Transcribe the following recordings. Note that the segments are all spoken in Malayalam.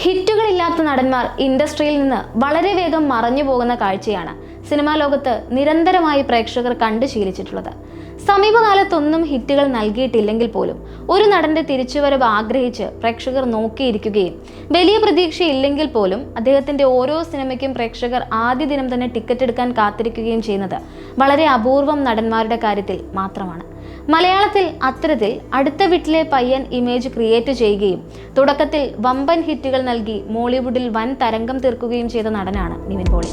ഹിറ്റുകളില്ലാത്ത നടന്മാർ ഇൻഡസ്ട്രിയിൽ നിന്ന് വളരെ വേഗം മറഞ്ഞു പോകുന്ന കാഴ്ചയാണ് സിനിമാ ലോകത്ത് നിരന്തരമായി പ്രേക്ഷകർ കണ്ടു ശീലിച്ചിട്ടുള്ളത്. സമീപകാലത്തൊന്നും ഹിറ്റുകൾ നൽകിയിട്ടില്ലെങ്കിൽ പോലും ഒരു നടന്റെ തിരിച്ചുവരവ് ആഗ്രഹിച്ച് പ്രേക്ഷകർ നോക്കിയിരിക്കുകയും വലിയ പ്രതീക്ഷയില്ലെങ്കിൽ പോലും അദ്ദേഹത്തിന്റെ ഓരോ സിനിമയ്ക്കും പ്രേക്ഷകർ ആദ്യ ദിനം തന്നെ ടിക്കറ്റ് എടുക്കാൻ കാത്തിരിക്കുകയും ചെയ്യുന്നത് വളരെ അപൂർവം നടന്മാരുടെ കാര്യത്തിൽ മാത്രമാണ്. മലയാളത്തിൽ അത്തരത്തിൽ അടുത്ത വീട്ടിലെ പയ്യൻ ഇമേജ് ക്രിയേറ്റ് ചെയ്യുകയും തുടക്കത്തിൽ വമ്പൻ ഹിറ്റുകൾ നൽകി മോളിവുഡിൽ വൻ തരംഗം തീർക്കുകയും ചെയ്ത നടനാണ് നിവിൻ പോളി.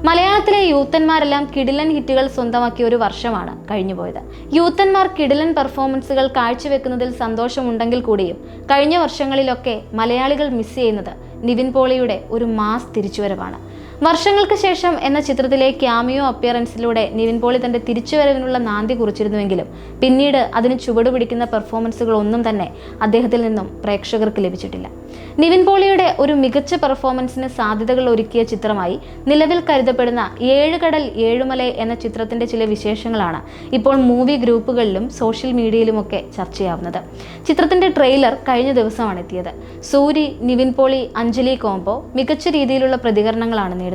മലയാളത്തിലെ യൂത്തന്മാരെല്ലാം കിടിലൻ ഹിറ്റുകൾ സ്വന്തമാക്കിയ ഒരു വർഷമാണ് കഴിഞ്ഞുപോയത്. യൂത്തന്മാർ കിടിലൻ പെർഫോമൻസുകൾ കാഴ്ചവെക്കുന്നതിൽ സന്തോഷമുണ്ടെങ്കിൽ കൂടിയും കഴിഞ്ഞ വർഷങ്ങളിലൊക്കെ മലയാളികൾ മിസ് ചെയ്യുന്നത് നിവിൻ പോളിയുടെ ഒരു മാസ് തിരിച്ചുവരവാണ്. വർഷങ്ങൾക്ക് ശേഷം എന്ന ചിത്രത്തിലെ ക്യാമിയോ അപ്പിയറൻസിലൂടെ നിവിൻ പോളി തന്റെ തിരിച്ചുവരവിനുള്ള നാന്ദി കുറിച്ചിരുന്നുവെങ്കിലും പിന്നീട് അതിന് ചുവടുപിടിക്കുന്ന പെർഫോമൻസുകൾ ഒന്നും തന്നെ അദ്ദേഹത്തിൽ നിന്നും പ്രേക്ഷകർക്ക് ലഭിച്ചിട്ടില്ല. നിവിൻ പോളിയുടെ ഒരു മികച്ച പെർഫോമൻസിന് സാധ്യതകൾ ഒരുക്കിയ ചിത്രമായി നിലവിൽ കരുതപ്പെടുന്ന ഏഴ് കടൽ ഏഴുമല എന്ന ചിത്രത്തിന്റെ ചില വിശേഷങ്ങളാണ് ഇപ്പോൾ മൂവി ഗ്രൂപ്പുകളിലും സോഷ്യൽ മീഡിയയിലുമൊക്കെ ചർച്ചയാവുന്നത്. ചിത്രത്തിന്റെ ട്രെയിലർ കഴിഞ്ഞ ദിവസമാണ് എത്തിയത്. സൂരി, നിവിൻ പോളി, അഞ്ജലി കോംബോ മികച്ച രീതിയിലുള്ള പ്രതികരണങ്ങളാണ് നേടുന്നത്.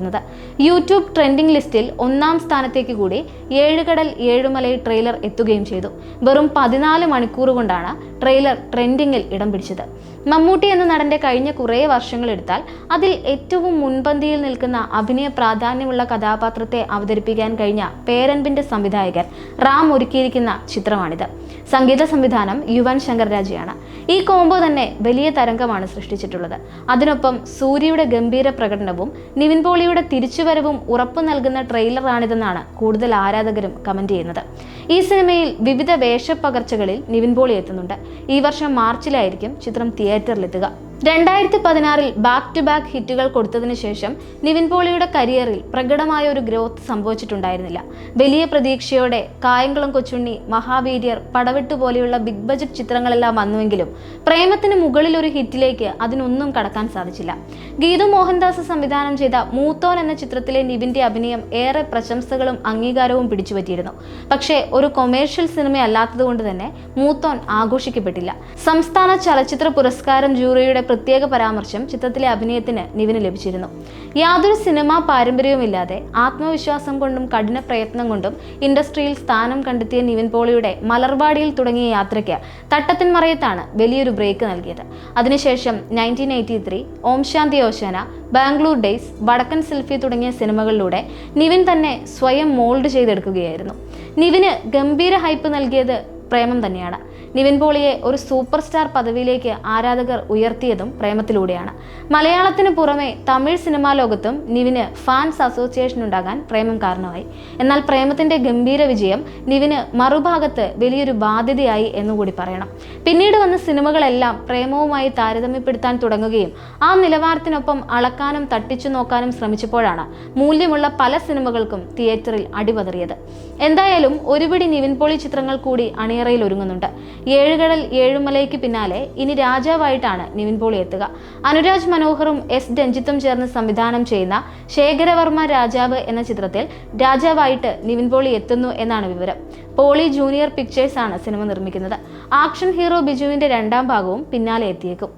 യൂട്യൂബ് ട്രെൻഡിംഗ് ലിസ്റ്റിൽ 1-ാം സ്ഥാനത്തേക്ക് കൂടി ഏഴ് കടൽ ഏഴുമല ട്രെയിലർ എത്തുകയും ചെയ്തു. വെറും 14 മണിക്കൂർ കൊണ്ടാണ് ട്രെയിലർ ട്രെൻഡിങ്ങിൽ ഇടം പിടിച്ചത്. മമ്മൂട്ടി എന്ന നടന്റെ കഴിഞ്ഞ കുറേ വർഷങ്ങൾ എടുത്താൽ അതിൽ ഏറ്റവും മുൻപന്തിയിൽ നിൽക്കുന്ന അഭിനയ പ്രാധാന്യമുള്ള കഥാപാത്രത്തെ അവതരിപ്പിക്കാൻ കഴിഞ്ഞ പേരൻപിന്റെ സംവിധായകൻ റാം ഒരുക്കിയിരിക്കുന്ന ചിത്രമാണിത്. സംഗീത സംവിധാനം യുവൻ ശങ്കർ രാജയാണ്. ഈ കോംബോ തന്നെ വലിയ തരംഗമാണ് സൃഷ്ടിച്ചിട്ടുള്ളത്. അതിനൊപ്പം സൂര്യയുടെ ഗംഭീര പ്രകടനവും നിവിൻ പോളിയുടെ തിരിച്ചുവരവും ഉറപ്പു നൽകുന്ന ട്രെയിലറാണിതെന്നാണ് കൂടുതൽ ആരാധകരും കമന്റ് ചെയ്യുന്നത്. ഈ സിനിമയിൽ വിവിധ വേഷപ്പകർച്ചകളിൽ നിവിൻ പോളി എത്തുന്നുണ്ട്. ഈ വർഷം മാർച്ചിലായിരിക്കും ചിത്രം തിയേറ്ററിലെത്തുക. 2016 ബാക്ക് ടു ബാക്ക് ഹിറ്റുകൾ കൊടുത്തതിന് ശേഷം നിവിൻ പോളിയുടെ കരിയറിൽ പ്രകടമായ ഒരു ഗ്രോത്ത് സംഭവിച്ചിട്ടുണ്ടായിരുന്നില്ല. വലിയ പ്രതീക്ഷയോടെ കായംകുളം കൊച്ചുണ്ണി, മഹാവീര്യർ, പടവെട്ട് പോലെയുള്ള ബിഗ് ബജറ്റ് ചിത്രങ്ങളെല്ലാം വന്നുവെങ്കിലും പ്രേമത്തിന് മുകളിൽ ഒരു ഹിറ്റിലേക്ക് അതിനൊന്നും കടക്കാൻ സാധിച്ചില്ല. ഗീതു മോഹൻദാസ് സംവിധാനം ചെയ്ത മൂത്തോൻ എന്ന ചിത്രത്തിലെ നിവിന്റെ അഭിനയം ഏറെ പ്രശംസകളും അംഗീകാരവും പിടിച്ചുപറ്റിയിരുന്നു. പക്ഷേ ഒരു കൊമേഴ്ഷ്യൽ സിനിമ അല്ലാത്തതുകൊണ്ട് തന്നെ മൂത്തോൻ ആഘോഷിക്കപ്പെട്ടില്ല. സംസ്ഥാന ചലച്ചിത്ര പുരസ്കാരം ജൂറിയുടെ പ്രത്യേക പരാമർശം ചിത്രത്തിലെ അഭിനയത്തിന് നിവിന് ലഭിച്ചിരുന്നു. യാതൊരു സിനിമാ പാരമ്പര്യവുമില്ലാതെ ആത്മവിശ്വാസം കൊണ്ടും കഠിന പ്രയത്നം കൊണ്ടും ഇൻഡസ്ട്രിയിൽ സ്ഥാനം കണ്ടെത്തിയ നിവിൻ പോളിയുടെ മലർവാടിയിൽ തുടങ്ങിയ യാത്രയ്ക്ക് തട്ടത്തിൻ മറയത്താണ് വലിയൊരു ബ്രേക്ക് നൽകിയത്. അതിനുശേഷം 1983, ഓം ശാന്തി ഓശാന, ബാംഗ്ലൂർ ഡേയ്സ്, വടക്കൻ സെൽഫി തുടങ്ങിയ സിനിമകളിലൂടെ നിവിൻ തന്നെ സ്വയം മോൾഡ് ചെയ്തെടുക്കുകയായിരുന്നു. നിവിന് ഗംഭീര ഹൈപ്പ് നൽകിയത് പ്രേമം തന്നെയാണ്. നിവിൻ പോളിയെ ഒരു സൂപ്പർ സ്റ്റാർ പദവിയിലേക്ക് ആരാധകർ ഉയർത്തിയതും പ്രേമത്തിലൂടെയാണ്. മലയാളത്തിന് പുറമെ തമിഴ് സിനിമാ ലോകത്തും നിവിന് ഫാൻസ് അസോസിയേഷൻ ഉണ്ടാകാൻ പ്രേമം കാരണമായി. എന്നാൽ പ്രേമത്തിന്റെ ഗംഭീര വിജയം നിവിന് മറുഭാഗത്ത് വലിയൊരു ബാധ്യതയായി എന്നുകൂടി പറയണം. പിന്നീട് വന്ന സിനിമകളെല്ലാം പ്രേമവുമായി താരതമ്യപ്പെടുത്താൻ തുടങ്ങുകയും ആ നിലവാരത്തിനൊപ്പം അളക്കാനും തട്ടിച്ചു നോക്കാനും ശ്രമിച്ചപ്പോഴാണ് മൂല്യമുള്ള പല സിനിമകൾക്കും തിയേറ്ററിൽ അടിപതറിയത്. എന്തായാലും ഒരുപിടി നിവിൻ പോളി ചിത്രങ്ങൾ കൂടി അണിയറയിൽ ഒരുങ്ങുന്നുണ്ട്. ഏഴ് കടൽ ഏഴുമലയ്ക്ക് പിന്നാലെ ഇനി രാജാവായിട്ടാണ് നിവിൻ പോളി എത്തുക. അനുരാജ് മനോഹറും എസ് രഞ്ജിത്തും ചേർന്ന് സംവിധാനം ചെയ്യുന്ന ശേഖരവർമ്മ രാജാവ് എന്ന ചിത്രത്തിൽ രാജാവായിട്ട് നിവിൻ പോളി എത്തുന്നു എന്നാണ് വിവരം. പോളി ജൂനിയർ പിക്ചേഴ്സ് ആണ് സിനിമ നിർമ്മിക്കുന്നത്. ആക്ഷൻ ഹീറോ ബിജുവിന്റെ 2ാം ഭാഗവും പിന്നാലെ എത്തിയേക്കും.